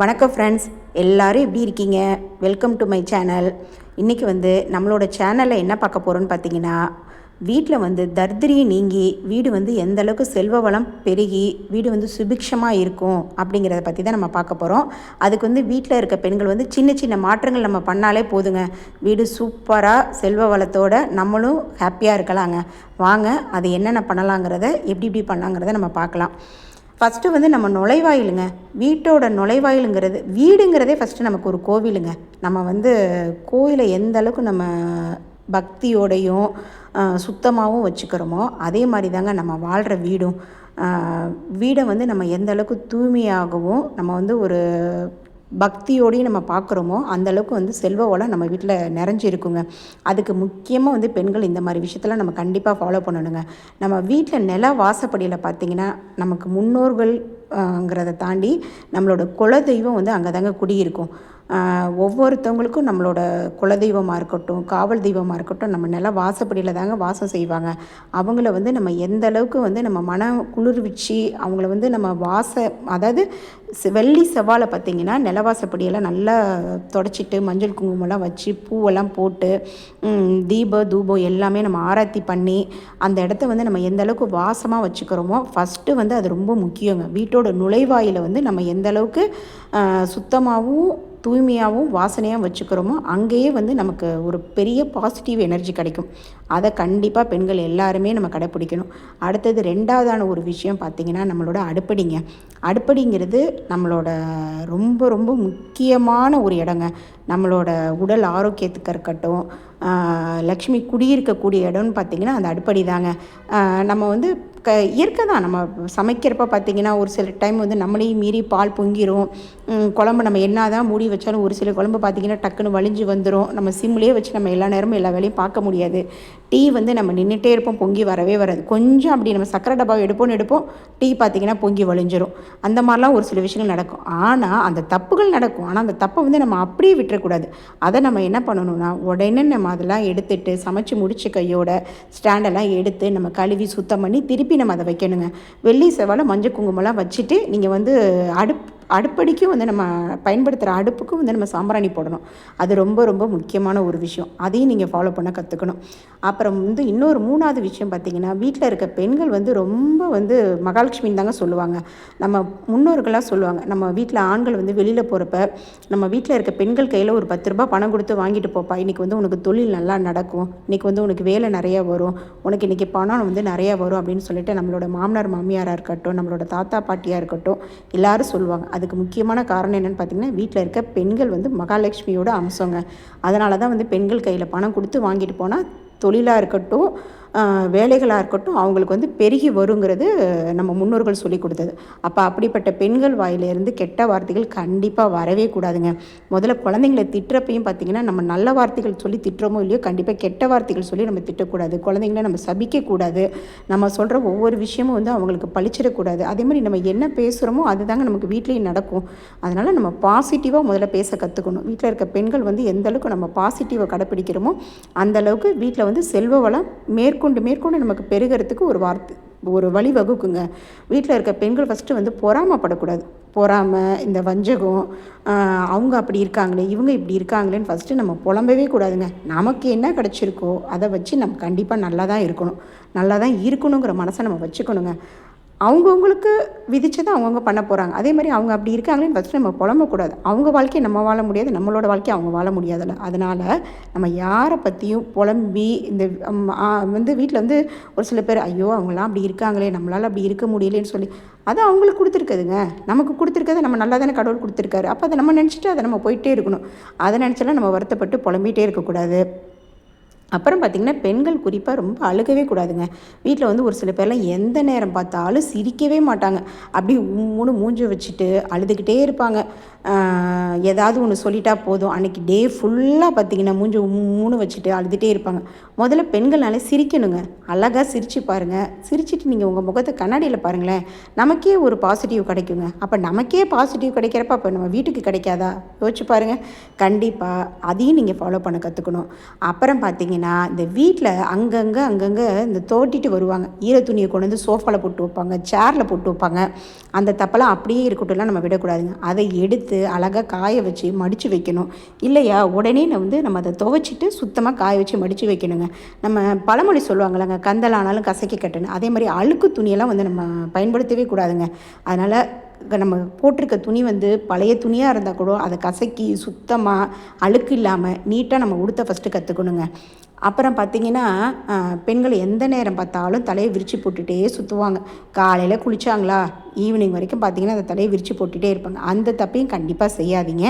வணக்கம் ஃப்ரெண்ட்ஸ், எல்லோரும் எப்படி இருக்கீங்க? Welcome to my channel. இன்றைக்கி நம்மளோட சேனலில் என்ன பார்க்க போகிறோன்னு பார்த்தீங்கன்னா, வீட்டில் தரித்திரியம் நீங்கி வீடு எந்த அளவுக்கு செல்வ வளம் பெருகி வீடு சுபிக்ஷமாக இருக்கும் அப்படிங்கிறத பற்றி தான் நம்ம பார்க்க போகிறோம். அதுக்கு வீட்டில் இருக்க பெண்கள் சின்ன சின்ன மாற்றங்கள் நம்ம பண்ணாலே போதுங்க, வீடு சூப்பராக செல்வ வளத்தோடு நம்மளும் ஹாப்பியாக இருக்கலாங்க. வாங்க, அது என்னென்ன பண்ணலாங்கிறத எப்படி பண்ணலாங்கிறத நம்ம பார்க்கலாம். ஃபஸ்ட்டு நம்ம நுழைவாயிலுங்க, வீட்டோட நுழைவாயிலுங்கிறது, வீடுங்கிறதே ஃபஸ்ட்டு நமக்கு ஒரு கோவிலுங்க. நம்ம கோயிலை எந்த அளவுக்கு நம்ம பக்தியோடையும் சுத்தமாகவும் வச்சுக்கிறோமோ அதே மாதிரி தாங்க நம்ம வாழ்கிற வீடும். வீடை நம்ம எந்த அளவுக்கு தூய்மையாகவும் நம்ம ஒரு பக்தியோடையும் நம்ம பார்க்குறோமோ அந்தளவுக்கு செல்வ வளம் நம்ம வீட்டில் நிறைஞ்சிருக்குங்க. அதுக்கு முக்கியமாக பெண்கள் இந்த மாதிரி விஷயத்தெல்லாம் நம்ம கண்டிப்பாக ஃபாலோ பண்ணணுங்க. நம்ம வீட்டில் நில வாசப்படியில் பார்த்திங்கன்னா நமக்கு முன்னோர்கள்ங்கிறத தாண்டி நம்மளோட குலதெய்வம் அங்கே தாங்க குடியிருக்கும். ஒவ்வொருத்தவங்களுக்கும் நம்மளோட குலதெய்வமாக இருக்கட்டும், காவல் தெய்வமாக இருக்கட்டும், நம்ம நில வாசப்படியில் தாங்க வாசம் செய்வாங்க. அவங்கள நம்ம எந்த அளவுக்கு நம்ம மன குளிர்விச்சு அவங்கள நம்ம அதாவது வெள்ளி செவ்வாழை பார்த்திங்கன்னா நிலவாசப்படியெல்லாம் நல்லா தொடச்சிட்டு மஞ்சள் குங்குமம்லாம் வச்சு பூவெல்லாம் போட்டு தூபம் எல்லாமே நம்ம ஆராத்தி பண்ணி அந்த இடத்த நம்ம எந்த அளவுக்கு வாசமாக வச்சுக்கிறோமோ ஃபஸ்ட்டு அது ரொம்ப முக்கியங்க. வீட்டோட நுழைவாயில் நம்ம எந்த அளவுக்கு சுத்தமாகவும் தூய்மையாகவும் வாசனையாக வச்சுக்கிறோமோ அங்கேயே நமக்கு ஒரு பெரிய பாசிட்டிவ் எனர்ஜி கிடைக்கும். அதை கண்டிப்பாக பெண்கள் எல்லாருமே நம்ம கடைப்பிடிக்கணும். அடுத்தது ரெண்டாவதான ஒரு விஷயம் பார்த்திங்கன்னா நம்மளோட அடுப்படிங்க. அடுப்படிங்கிறது நம்மளோட ரொம்ப ரொம்ப முக்கியமான ஒரு இடங்க. நம்மளோட உடல் ஆரோக்கியத்துக்கு இருக்கட்டும், லக்ஷ்மி குடியிருக்கக்கூடிய இடம்னு பார்த்திங்கன்னா அந்த அடுப்படி தாங்க. நம்ம இயற்கை தான். நம்ம சமைக்கிறப்ப பார்த்திங்கன்னா ஒரு சில டைம் நம்மளையும் மீறி பால் பொங்கிரும். குழம்பு நம்ம என்ன தான் மூடி வச்சாலும் ஒரு சில குழம்பு பார்த்திங்கன்னா டக்குன்னு வலிஞ்சு வந்துடும். நம்ம சிம்லேயே வச்சு நம்ம எல்லா நேரமும் எல்லா வேலையும் பார்க்க முடியாது. டீ நம்ம நின்றுட்டே இருப்போம், பொங்கி வரவே வராது. கொஞ்சம் அப்படி நம்ம சக்கரை டப்பாவை எடுப்போம், டீ பார்த்திங்கன்னா பொங்கி வலிஞ்சிரும். அந்த மாதிரிலாம் ஒரு சில விஷயங்கள் நடக்கும். ஆனால் அந்த தப்புகள் நடக்கும். ஆனால் அந்த தப்பை நம்ம அப்படியே விட்டுறக்கூடாது. அதை நம்ம என்ன பண்ணணும்னா உடனே நம்ம அதெல்லாம் எடுத்துட்டு சமைச்சு முடிச்ச கையோட ஸ்டாண்டெல்லாம் எடுத்து நம்ம கழுவி சுத்தம் பண்ணி திருப்பி நம்ம அதை வைக்கணுங்க. வெள்ளி செவ்வாழை மஞ்சள் குங்குமம்லாம் வச்சுட்டு நீங்கள் அடுப்படிக்கும் நம்ம பயன்படுத்துகிற அடுப்புக்கும் நம்ம சாம்பிராணி போடணும். அது ரொம்ப ரொம்ப முக்கியமான ஒரு விஷயம். அதையும் நீங்கள் ஃபாலோ பண்ண கற்றுக்கணும். அப்புறம் இன்னொரு மூணாவது விஷயம் பார்த்திங்கன்னா, வீட்டில் இருக்க பெண்கள் ரொம்ப மகாலட்சுமின்னு தாங்க சொல்லுவாங்க. நம்ம முன்னோர்களாக சொல்லுவாங்க. நம்ம வீட்டில் ஆண்கள் வெளியில் போகிறப்ப நம்ம வீட்டில் இருக்க பெண்கள் கையில் ஒரு 10 ரூபாய் பணம் கொடுத்து வாங்கிட்டு போப்பா, இன்றைக்கி உனக்கு தொழில் நல்லா நடக்கும், இன்றைக்கி உனக்கு வேலை நிறையா வரும், உனக்கு இன்றைக்கி பணம் நிறையா வரும் அப்படின்னு சொல்லிட்டு நம்மளோட மாமனார் மாமியாராக இருக்கட்டும், நம்மளோட தாத்தா பாட்டியாக இருக்கட்டும் எல்லாரும் சொல்லுவாங்க. அதுக்கு முக்கியமான காரணம் என்னென்னு பார்த்திங்கன்னா, வீட்டில் இருக்க பெண்கள் மகாலட்சுமியோட அம்சங்க. அதனால தான் பெண்கள் கையில் பணம் கொடுத்து வாங்கிட்டு போனால் தொழிலாக இருக்கட்டும், வேலைகளாக இருக்கட்டும் அவங்களுக்கு பெருகி வருங்கிறது நம்ம முன்னோர்கள் சொல்லி கொடுத்தது. அப்போ அப்படிப்பட்ட பெண்கள் வாயிலிருந்து கெட்ட வார்த்தைகள் கண்டிப்பாக வரவே கூடாதுங்க. முதல்ல குழந்தைங்களை திட்டுறப்பையும் பார்த்திங்கன்னா, நம்ம நல்ல வார்த்தைகள் சொல்லி திட்டுறோமோ இல்லையோ கண்டிப்பாக கெட்ட வார்த்தைகள் சொல்லி நம்ம திட்டக்கூடாது. குழந்தைங்கள நம்ம சபிக்கக்கூடாது. நம்ம சொல்கிற ஒவ்வொரு விஷயமும் அவங்களுக்கு பழிச்சிடக்கூடாது. அதே மாதிரி நம்ம என்ன பேசுகிறோமோ அதுதாங்க நமக்கு வீட்லேயும் நடக்கும். அதனால் நம்ம பாசிட்டிவாக முதல்ல பேச கற்றுக்கணும். வீட்டில் இருக்க பெண்கள் எந்தளவுக்கு நம்ம பாசிட்டிவை கடைப்பிடிக்கிறோமோ அந்தளவுக்கு வீட்டில் செல்வ வளம் மேற்கொண்டு நமக்கு பெருகிறதுக்கு ஒரு வழி வகுக்குங்க. வீட்டில் இருக்க பெண்கள் ஃபஸ்ட்டு பொறாமப்படக்கூடாது. பொறாமை, இந்த வஞ்சகம், அவங்க அப்படி இருக்காங்களே இவங்க இப்படி இருக்காங்களேன்னு ஃபஸ்ட்டு நம்ம புலம்பவே கூடாதுங்க. நமக்கு என்ன கிடச்சிருக்கோ அதை வச்சு நம்ம கண்டிப்பாக நல்லா தான் இருக்கணுங்கிற மனசை நம்ம வச்சுக்கணுங்க. அவங்கவுங்களுக்கு விதிச்சதை அவங்கவுங்க பண்ண போகிறாங்க. அதே மாதிரி அவங்க அப்படி இருக்காங்களேன்னு ஃபஸ்ட்டு நம்ம புலம்பக்கூடாது. அவங்க வாழ்க்கையை நம்ம வாழ முடியாது, நம்மளோட வாழ்க்கையை அவங்க வாழ முடியாதுல்ல. அதனால் நம்ம யாரை பற்றியும் புலம்பி இந்த வீட்டில் ஒரு சில பேர் ஐயோ அவங்களாம் அப்படி இருக்காங்களே நம்மளால் அப்படி இருக்க முடியலேன்னு சொல்லி அது அவங்களுக்கு கொடுத்துருக்குதுங்க. நமக்கு கொடுத்துருக்கதை நம்ம நல்லா தானே கடவுள் கொடுத்துருக்காரு. அப்போ அதை நம்ம நினச்சிட்டு அதை நம்ம போயிட்டே இருக்கணும். அதை நினச்செல்லாம் நம்ம வருத்தப்பட்டு புலம்பிகிட்டே இருக்கக்கூடாது. அப்புறம் பார்த்திங்கன்னா, பெண்கள் குறிப்பாக ரொம்ப அழுகவே கூடாதுங்க. வீட்டில் ஒரு சில பேர்லாம் எந்த நேரம் பார்த்தாலும் சிரிக்கவே மாட்டாங்க. அப்படி மூஞ்சி வச்சுட்டு அழுதுகிட்டே இருப்பாங்க. ஏதாவது ஒன்று சொல்லிட்டா போதும் அன்றைக்கி டே ஃபுல்லாக பார்த்திங்கன்னா மூஞ்சி வச்சுட்டு அழுதுகிட்டே இருப்பாங்க. முதல்ல பெண்கள்னாலே சிரிக்கணுங்க. அழகாக சிரித்து பாருங்கள். சிரிச்சிட்டு நீங்கள் உங்கள் முகத்தை கண்ணாடியில் பாருங்களேன், நமக்கே ஒரு பாசிட்டிவ் கிடைக்குங்க. அப்போ நமக்கே பாசிட்டிவ் கிடைக்கிறப்ப அப்போ நம்ம வீட்டுக்கு கிடைக்காதா? யோசிச்சு பாருங்கள். கண்டிப்பாக அதையும் நீங்கள் ஃபாலோ பண்ண கற்றுக்கணும். அப்புறம் பார்த்திங்கன்னா பார்த்தீங்கன்னா இந்த வீட்டில் அங்கங்கே இந்த தோட்டிட்டு வருவாங்க. ஈர துணியை கொண்டு வந்து சோஃபாவில் போட்டு வைப்பாங்க, சேரில் போட்டு வைப்பாங்க. அந்த தப்பெல்லாம் அப்படியே இருக்கட்டும்லாம் நம்ம விடக்கூடாதுங்க. அதை எடுத்து அழகாக காய வச்சு மடித்து வைக்கணும். இல்லையா உடனே நம்ம அதை துவைச்சிட்டு சுத்தமாக காய வச்சு மடித்து வைக்கணுங்க. நம்ம பழமொழி சொல்லுவாங்கள்லங்க, கந்தலானாலும் கசக்கி கட்டுன்னு. அதே மாதிரி அழுக்கு துணியெல்லாம் நம்ம பயன்படுத்தவே கூடாதுங்க. அதனால் நம்ம போட்டிருக்க துணி பழைய துணியாக இருந்தால் கூட அதை கசக்கி சுத்தமாக அழுக்கு இல்லாமல் நீட்டாக நம்ம உடுத்த ஃபஸ்ட்டு கற்றுக்கணுங்க. அப்புறம் பார்த்திங்கன்னா பெண்கள் எந்த நேரம் பார்த்தாலும் தலையை விரித்து போட்டுகிட்டே சுற்றுவாங்க. காலையில் குளித்தாங்களா ஈவினிங் வரைக்கும் பார்த்திங்கன்னா அந்த தலையை விரித்து போட்டுகிட்டே இருப்பாங்க. அந்த தப்பையும் கண்டிப்பாக செய்யாதீங்க.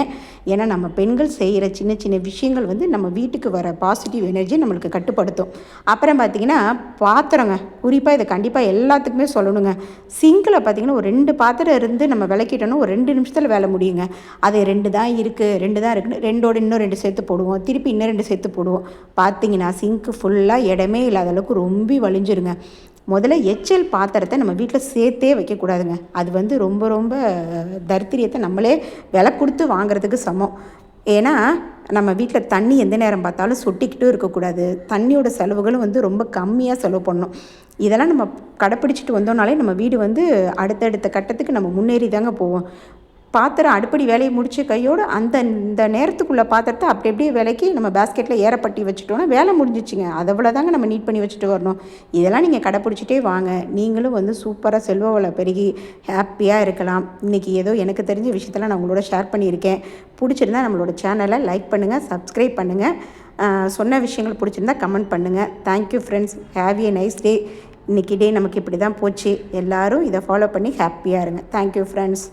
ஏன்னா நம்ம பெண்கள் செய்கிற சின்ன சின்ன விஷயங்கள் நம்ம வீட்டுக்கு வர பாசிட்டிவ் எனர்ஜி நம்மளுக்கு கட்டுப்படுத்தும். அப்புறம் பார்த்திங்கன்னா பாத்திரங்க, குறிப்பாக இதை கண்டிப்பாக எல்லாத்துக்குமே சொல்லணுங்க. சிங்கில் பார்த்திங்கன்னா ஒரு 2 பாத்திரம் இருந்து நம்ம விளக்கிட்டோன்னா ஒரு 2 நிமிஷத்தில் வேலை முடியுங்க. அது 2 தான் இருக்குன்னு 2ஓட இன்னும் 2 சேர்த்து போடுவோம், திருப்பி இன்னும் 2 சேர்த்து போடுவோம். பார்த்திங்கன்னா சிங்க்கு ஃபுல்லாக இடமே இல்லாத அளவுக்கு ரொம்ப வலிஞ்சிருங்க. முதல்ல எச்சல் பாத்திரத்தை நம்ம வீட்டில் சேர்த்தே வைக்கக்கூடாதுங்க. அது ரொம்ப தரித்திரியத்தை நம்மளே விலை கொடுத்து வாங்குறதுக்கு சமம். ஏன்னா நம்ம வீட்டில் தண்ணி எந்த நேரம் பார்த்தாலும் சொட்டிக்கிட்டும் இருக்கக்கூடாது. தண்ணியோட செலவுகளும் ரொம்ப கம்மியாக செலவு பண்ணணும். இதெல்லாம் நம்ம கடைப்பிடிச்சிட்டு வந்தோம்னாலே நம்ம வீடு அடுத்தடுத்த கட்டத்துக்கு நம்ம முன்னேறி தாங்க போவோம். பாத்திரம் அடுப்படி வேலையை முடிச்சு கையோடு இந்த நேரத்துக்குள்ளே பாத்திரத்தை அப்படியே விலைக்கு நம்ம பேஸ்கெட்டில் ஏறப்பட்டி வச்சுட்டோன்னா வேலை முடிஞ்சிச்சுங்க. அதை தாங்க நம்ம நீட் பண்ணி வச்சுட்டு வரணும். இதெல்லாம் நீங்கள் கடைப்பிடிச்சிட்டே வாங்க. நீங்களும் சூப்பராக செல்வ வளம் பெருகி ஹாப்பியாக இருக்கலாம். இன்றைக்கி ஏதோ எனக்கு தெரிஞ்ச விஷயத்தெல்லாம் நான் உங்களோட ஷேர் பண்ணியிருக்கேன். பிடிச்சிருந்தா நம்மளோட சேனலை லைக் பண்ணுங்கள், சப்ஸ்கிரைப் பண்ணுங்கள். சொன்ன விஷயங்கள் பிடிச்சிருந்தா கமெண்ட் பண்ணுங்கள். Thank you friends. Have a nice day. இன்றைக்கி டே நமக்கு இப்படி தான் போச்சு. எல்லோரும் இதை ஃபாலோ பண்ணி ஹாப்பியாக இருங்க. Thank you friends.